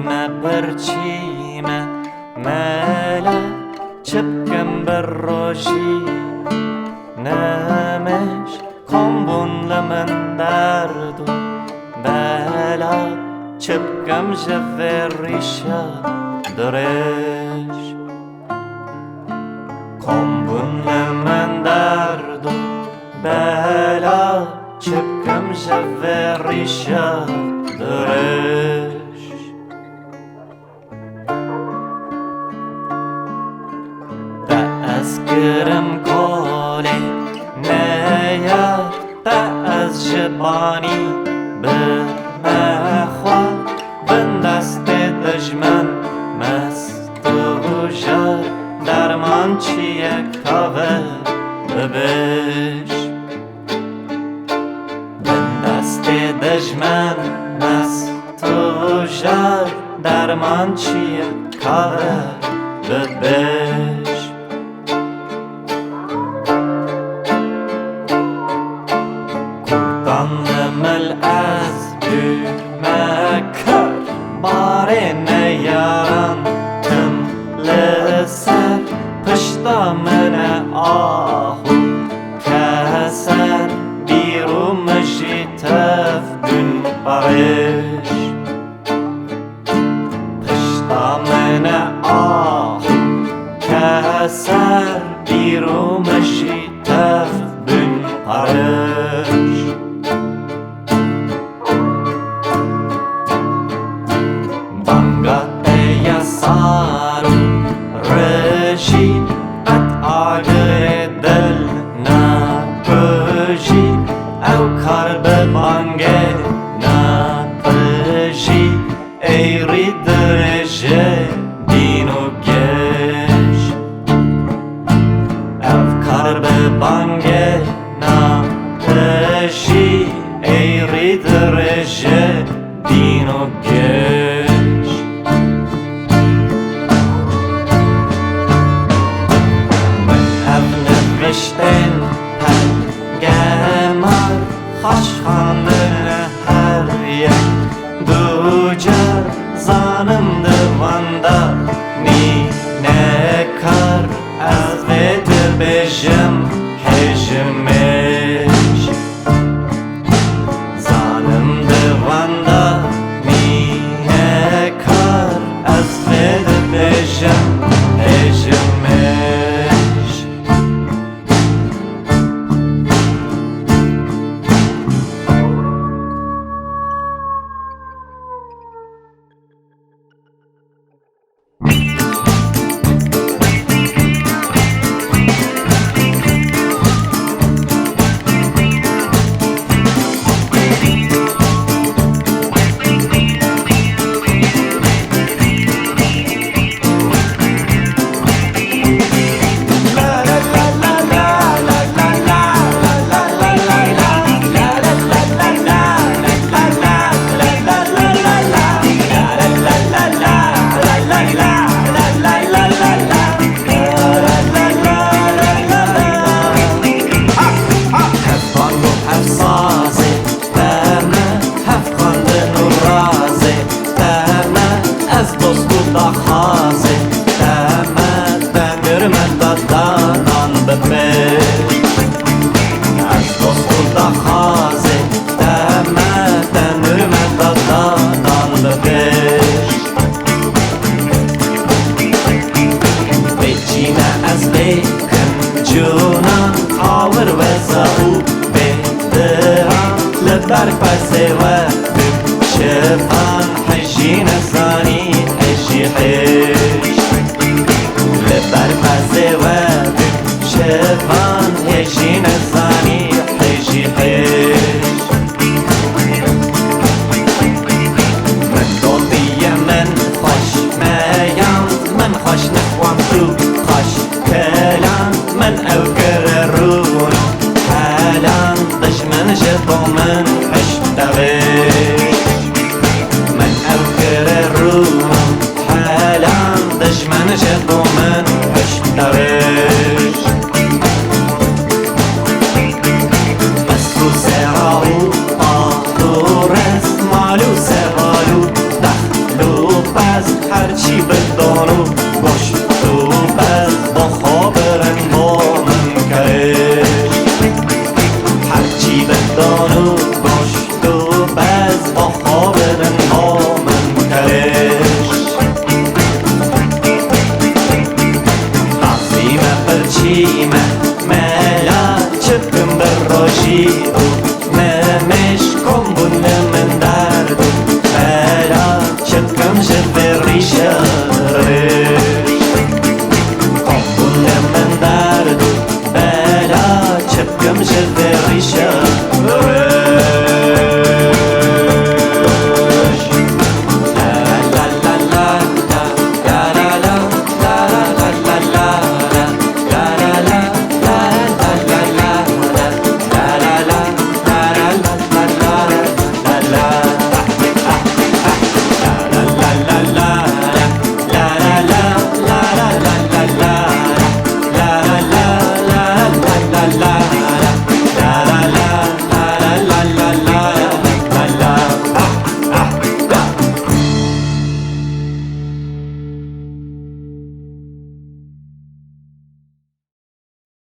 نبرچیمه ملا چپکم بر روشی نمش کامبون لمن دردو بلا چپکم جفر ریشا درش کامبون لمن دردو بلا چپکم جفر ریشا درش تا از کرم کاله نیا تا از جبانی برمخواه بندست دجمن مست و جر درمان چیه کاور ببش بندست دجمن مست و جر درمان چیه کاور ببش مل از مکر باره نیارم تم لسر پشتا من آهو کسر بیرو مجی تف دن بارش پشتا من آهو کسر بیرو مجی تف دن بارش سارو رشی قد آگر دل نپشی او کار ببانگه نپشی ایری درجه دینو گش او کار ببانگه نپشی ایری درجه دینو گش نوشتن پنگمار خوش خواندن هر یک دو جر زانم دوانده می نکر از ویتر بجم هجمش زانم دوانده می نکر از ویتر بجم هجمش شفان حجين الزاني حجي حج لبر فزواب شفان حجين الزاني حجي حج من دوطي من خوش ميان من خوش نخوان تو خوش كلام من اوكر الرون حالان دشمن جبو من حش دوش دشمن جبو من پشت درش مسلو سراو آدورس مالو سوالو دخلو جب